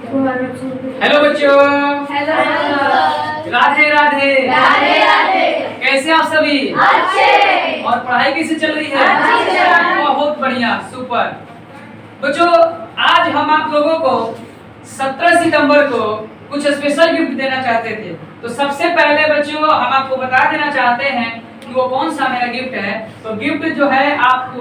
Hello बच्चों, hello Radhe Radhe. Radhe Radhe. कैसे आप सभी? अच्छे। और पढ़ाई कैसे चल रही है? अच्छी चल रही है। बहुत बढ़िया, सुपर। बच्चों, आज हम आप लोगों को 17 सितंबर को कुछ स्पेशल गिफ्ट देना चाहते थे। तो सबसे पहले बच्चों हम आपको बता देना चाहते हैं कि वो कौन सा मेरा गिफ्ट है। तो गिफ्ट जो है, आप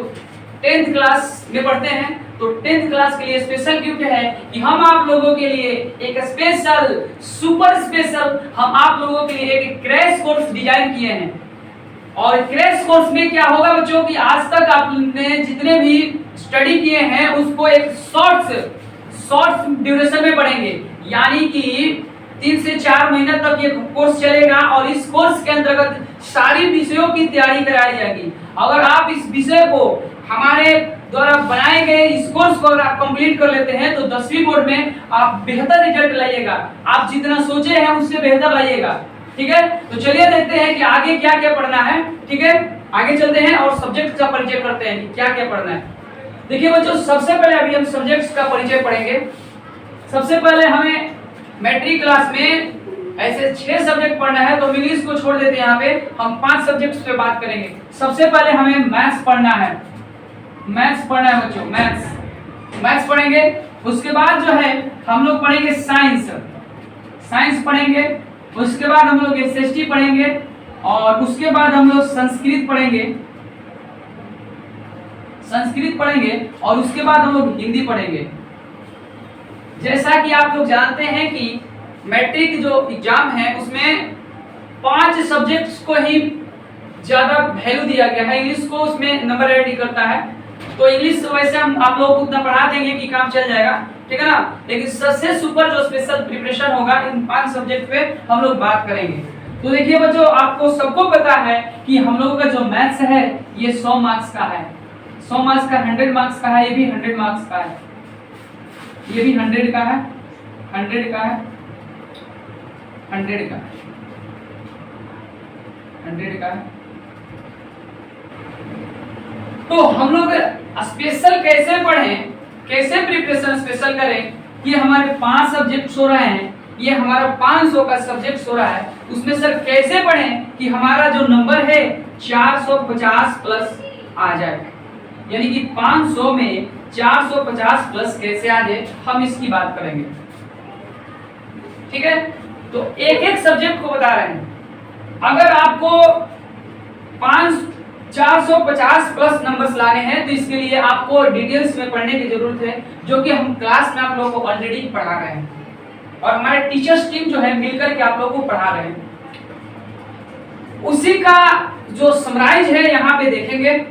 10th क्लास में पढ़ते हैं तो 10th क्लास के लिए स्पेशल गिफ्ट है कि हम आप लोगों के लिए एक स्पेशल सुपर स्पेशल हम आप लोगों के लिए एक क्रैश कोर्स डिजाइन किए हैं। और क्रैश कोर्स में क्या होगा बच्चों कि आज तक आपने जितने भी स्टडी किए हैं उसको एक शॉर्ट्स ड्यूरेशन में पढ़ेंगे, यानी कि 3 से 4 महीने तक ये कोर्स चलेगा। और इस कोर्स के अंतर्गत सारी विषयों की तैयारी कराई जाएगी। अगर आप इस विषय को हमारे द्वारा बनाए गए इस कोर्स को अगर आप कंप्लीट कर लेते हैं तो 10वीं बोर्ड में आप बेहतर रिजल्ट लाइएगा। आप जितना सोचे हैं उससे बेहतर लाइएगा। ठीक है, तो चलिए देखते हैं कि आगे क्या क्या पढ़ना है। ठीक है, आगे चलते हैं और सब्जेक्ट का परिचय करते हैं कि क्या क्या पढ़ना है। देखिए बच्चों, सबसे पहले अभी हम सब्जेक्ट्स का परिचय पढ़ेंगे। सबसे पहले हमें मैट्रिक क्लास में ऐसे 6 सब्जेक्ट पढ़ना है, तो इंग्लिश को छोड़ देते हैं। यहाँ पे हम 5 सब्जेक्ट्स पे बात करेंगे। सबसे पहले हमें मैथ्स पढ़ना है। मैथ्स पढ़ना है बच्चों, मैथ्स पढ़ेंगे। उसके बाद जो है हम लोग पढ़ेंगे साइंस पढ़ेंगे। उसके बाद हम लोग एसएसटी पढ़ेंगे और उसके बाद हम लोग संस्कृत पढ़ेंगे और उसके बाद हम लोग हिंदी पढ़ेंगे। जैसा कि आप लोग जानते हैं कि मैट्रिक जो एग्जाम है उसमें 5 सब्जेक्ट्स को ही ज्यादा वैल्यू दिया गया है। इंग्लिश को उसमें नंबर ऐड करता है, तो इंग्लिश वैसे हम आप लोगों को उतना पढ़ा देंगे कि काम चल जाएगा। ठीक है ना, लेकिन सबसे सुपर जो स्पेशल प्रिपरेशन होगा इन 5 सब्जेक्ट पे हम लोग बात करेंगे। तो देखिए बच्चों, आपको सबको पता है कि हम लोगों का जो मैथ्स है ये 100 मार्क्स का है। 100 मार्क्स का 100 मार्क्स का है, ये भी 100 मार्क्स का है, ये भी 100 का है, 100 का है, 100 का, 100 का है। तो हम लोग स्पेशल कैसे पढ़ें, कैसे प्रिपरेशन स्पेशल करें कि हमारे 5 सब्जेक्ट हो रहे हैं, ये हमारा 500 का सब्जेक्ट हो रहा है, उसमें सर कैसे पढ़ें कि हमारा जो नंबर है 450 प्लस आ जाए, यानी कि 500 में 450 प्लस कैसे आ जाए, हम इसकी बात करेंगे। ठीक है, तो एक एक सब्जेक्ट को बता रहे हैं। अगर आपको 450 प्लस नंबर्स लाने हैं तो इसके लिए आपको डिटेल्स में पढ़ने की जरूरत है, जो कि हम क्लास में आप लोगों को ऑलरेडी पढ़ा रहे हैं और हमारे टीचर्स टीम जो है मिलकर के आप लोगों को पढ़ा रहे हैं। उसी का जो समराइज है यहाँ पे देखेंगे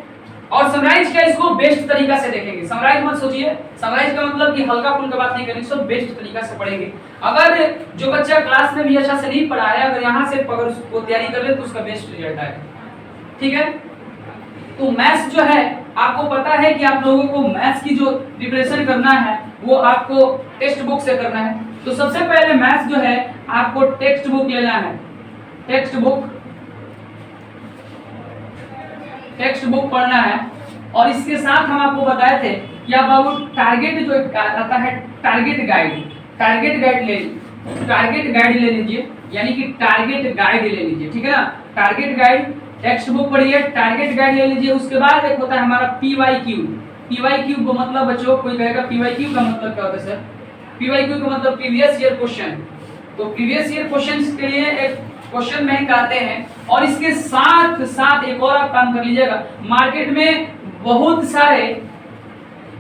और समराइज का इसको बेस्ट तरीका से देखेंगे। समराइज मत सोचिए, समराइज का मतलब कि हल्का फुल्का बात नहीं करेंगे, सब बेस्ट तरीका से पढ़ेंगे। अगर जो बच्चा क्लास में भी अच्छा से नहीं पढ़ा है, अगर यहाँ से अगर उसको तैयारी कर ले तो उसका बेस्ट रिजल्ट आएगा। ठीक है, तो मैथ्स जो है आपको पता है कि आप लोगों को मैथ्स की जो प्रिपरेशन करना है वो आपको टेक्स्ट बुक से करना है। तो सबसे पहले मैथ्स जो है आपको टेक्स्ट बुक लेना है। टेक्स्ट बुक पढ़ना है और इसके साथ हम आपको बताए थे कि आप बाबू टारगेट जो आता है टारगेट गाइड ले लीजिए, यानी कि टारगेट गाइड ले लीजिए। ठीक है ना, टारगेट गाइड टेक्स्ट बुक पढ़िए, टारगेट गाइड ले लीजिए। उसके बाद एक होता है हमारा पीवाईक्यू को मतलब बच्चों कोई कहेगा पीवाईक्यू का मतलब क्या होता है सर? पीवाईक्यू का मतलब प्रीवियस ईयर क्वेश्चन। तो प्रीवियस ईयर क्वेश्चंस के लिए एक क्वेश्चन बैंक आते हैं और इसके साथ साथ एक और आप काम कर लीजिएगा। मार्केट में बहुत सारे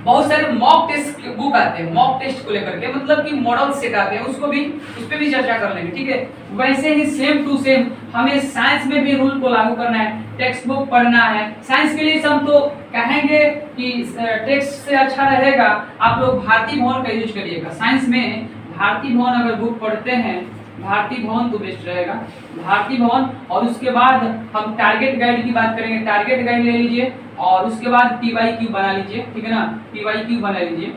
मॉक टेस्ट बुक आते हैं, मॉक टेस्ट को लेकर के, मतलब कि मॉडल सेट आते हैं, उसको भी उस पे भी चर्चा कर लेंगे। ठीक है, वैसे ही सेम टू सेम हमें साइंस में भी रूल को लागू करना है, टेक्स्ट बुक पढ़ना है। साइंस के लिए हम तो कहेंगे कि टेक्स्ट से अच्छा रहेगा आप लोग भारती भवन का यूज करिएगा। साइंस में भारती भवन अगर बुक पढ़ते हैं, भारती भवन तो बेस्ट रहेगा, भारती भवन। और उसके बाद हम टारगेट गाइड की बात करेंगे, टारगेट गाइड ले लीजिए और उसके बाद पीवाईक्यू बना लीजिए। ठीक है ना, पीवाईक्यू बना लीजिए।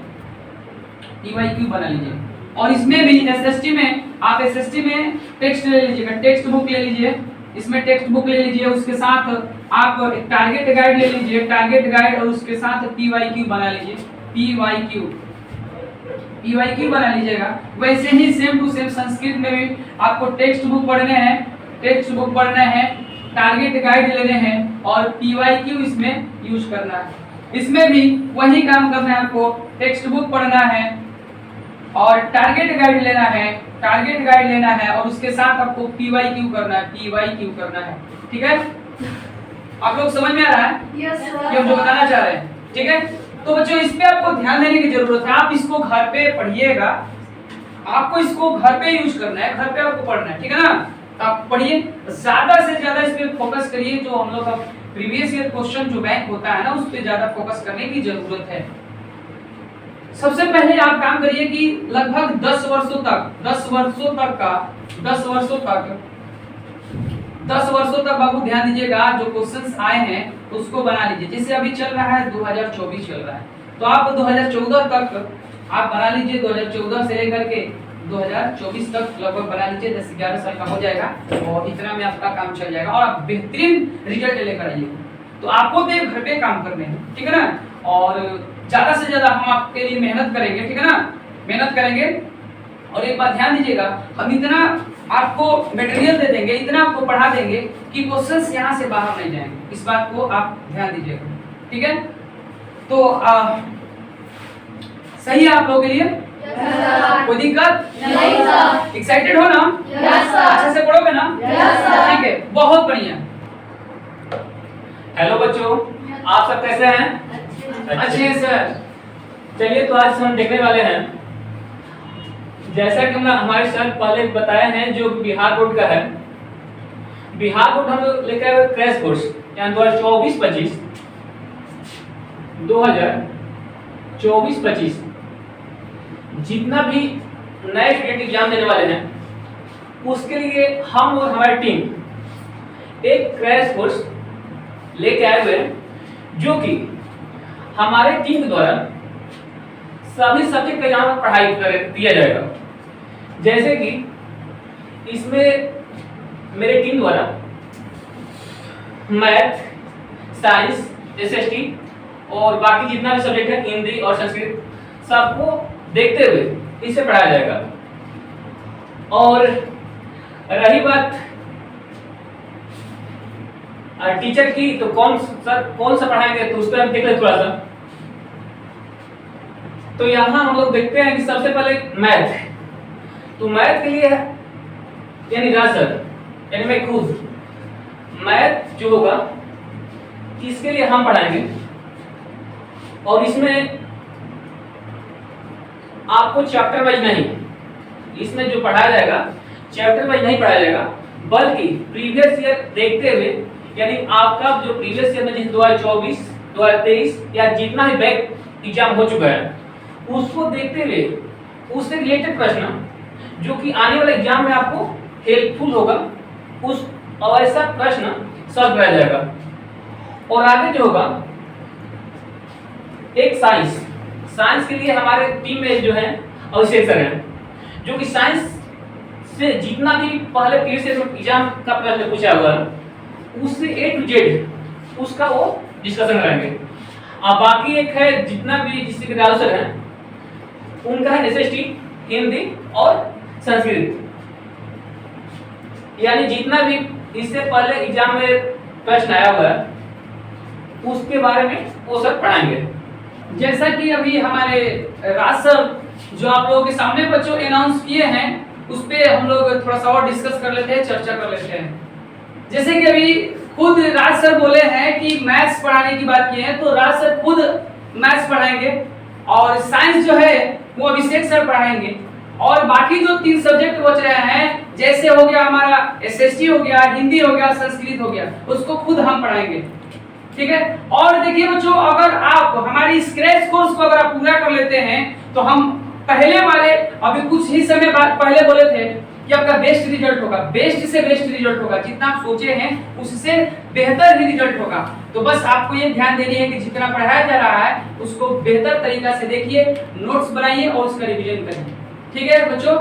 और इसमें भी एसएसटी में आप एसएसटी में टेक्स्ट ले लीजिएगा, टेक्स्ट बुक ले लीजिए, इसमें टेक्स्ट बुक ले लीजिए। उसके साथ आप टारगेट गाइड ले लीजिए, टारगेट गाइड और उसके साथ पीवाईक्यू बना लीजिए, पीवाईक्यू। PYQ बना लीजिएगा। वैसे ही सेम टू सेम संस्कृत में भी आपको टेक्स्ट बुक पढ़ने हैं, टारगेट गाइड लेने हैं और PYQ इसमें यूज करना है। इसमें भी वही काम करना है, आपको टेक्स्ट बुक पढ़ना है और टारगेट गाइड लेना है और उसके साथ आपको PYQ करना है। ठीक है, आप लोग समझ में आ रहा है यस कि हम जो बताना चाह रहे हैं? ठीक है, तो बच्चों इस पे आपको ध्यान देने की जरूरत है। आप इसको घर पे पढ़िएगा, आपको इसको घर पे यूज करना है, घर पे आपको पढ़ना है। ठीक है ना, तो आप पढ़िए, ज्यादा से ज्यादा इस पे फोकस करिए। जो हम लोग का प्रीवियस ईयर क्वेश्चन जो बैंक होता है ना, उस पे ज्यादा फोकस करने की जरूरत है। सबसे पहले आप काम करिए कि लगभग 10 वर्षों तक बाबू ध्यान दीजिएगा, जो क्वेश्चंस आए हैं उसको बना लीजिए। जैसे अभी चल रहा है 2024 चल रहा है, तो आप 2014 तक आप बना लीजिए। 2014 से लेकर के 2024 तक लगभग बना लीजिए, 10-11 साल का हो जाएगा और इतना में आपका काम चल जाएगा और आप बेहतरीन रिजल्ट लेकर आइए। तो आपको तो घर पे काम करने हैं, ठीक है ना, और ज्यादा से ज्यादा हम आपके लिए मेहनत करेंगे। ठीक है ना, मेहनत करेंगे। और एक बात ध्यान दीजिएगा, हम इतना आपको मटेरियल दे देंगे, इतना आपको पढ़ा देंगे कि क्वेश्चंस यहाँ से बाहर नहीं जाएंगे। इस बात को आप ध्यान दीजिएगा। ठीक है, तो सही है आप लोगों के लिए? कोई दिक्कत नहीं सर। एक्साइटेड हो ना? Yes sir. अच्छे से पढ़ोगे ना? Yes sir. ठीक है, बहुत बढ़िया। हेलो बच्चों, आप सब कैसे हैं? अच्छे हैं सर। चलिए, तो आज हम देखने वाले हैं, जैसा कि हमारे सर पहले बताए हैं, जो बिहार बोर्ड का है। बिहार बोर्ड हम लोग लेकर आए क्रैश कोर्स, यानी 2024-25 जितना भी नए स्टूडेंट एग्जाम देने वाले हैं, उसके लिए हम और हमारी टीम एक क्रैश कोर्स लेके आए हुए हैं, जो कि हमारे टीम के द्वारा सभी सब्जेक्ट का यहाँ पढ़ाई दिया जाएगा। जैसे कि इसमें मेरे टीम द्वारा मैथ, साइंस, SST और बाकी जितना भी सब्जेक्ट है, हिंदी और संस्कृत, सबको देखते हुए इसे पढ़ाया जाएगा। और रही बात टीचर की, तो कौन सा पढ़ाएंगे, तो उस पर हम देख लें थोड़ा सा। तो यहाँ हम लोग देखते हैं कि सबसे पहले मैथ, तो मैथ के लिए यानी राज सर, यानी मैं खुद मैथ जो होगा इसके लिए हम पढ़ाएंगे। और इसमें आपको चैप्टर वाइज नहीं, इसमें जो पढ़ाया जाएगा चैप्टर वाइज नहीं पढ़ाया जाएगा, बल्कि प्रीवियस ईयर देखते हुए, यानी आपका जो प्रीवियस ईयर में जैसे 2024, 2023 या जितना भी बैक एग्जाम हो चुका है, उसको देखते हुए उससे रिलेटेड प्रश्न जो कि आने वाले एग्जाम में आपको हेल्पफुल होगा, उस और ऐसा प्रश्न सॉल्व कराया जाएगा। और आगे जो होगा एक साइंस के लिए हमारे टीम में जो है अभिषेक सर हैं, जो कि साइंस से जितना भी पहले प्रीवियस एग्जाम का प्रश्न पूछा हुआ है, उससे A to Z उसका वो डिस्कशन कराएंगे। अब बाकी एक है जितना भी जिससे कि राव सर हैं, उनका है SST, हिंदी और संस्कृत, यानी जितना भी इससे पहले एग्जाम में प्रश्न आया हुआ है उसके बारे में वो सब पढ़ाएंगे। जैसा कि अभी हमारे राज सर जो आप लोगों के सामने बच्चों अनाउंस किए हैं, उस पे हम लोग थोड़ा सा और डिस्कस कर लेते हैं, चर्चा कर लेते हैं। जैसे कि अभी खुद राज सर बोले हैं कि मैथ्स पढ़ाने की बात की है, तो राज सर खुद मैथ्स पढ़ाएंगे और साइंस जो है वो अभिषेक सर पढ़ाएंगे। और बाकी जो 3 सब्जेक्ट बच रहे हैं, जैसे हो गया हमारा SST हो गया, हिंदी हो गया, संस्कृत हो गया, उसको खुद हम पढ़ाएंगे। ठीक है, और देखिए बच्चों, अगर आप हमारी स्क्रैच कोर्स को अगर आप पूरा कर लेते हैं, तो हम पहले वाले अभी कुछ ही समय बाद पहले बोले थे कि आपका बेस्ट रिजल्ट होगा, बेस्ट से बेस्ट रिजल्ट होगा, जितना आप सोचे हैं उससे बेहतर ही रिजल्ट होगा। तो बस आपको ये ध्यान देनी है कि जितना पढ़ाया जा रहा है उसको बेहतर तरीका से देखिए, नोट्स बनाइए और उसका रिवीजन करिए। ठीक है बच्चों,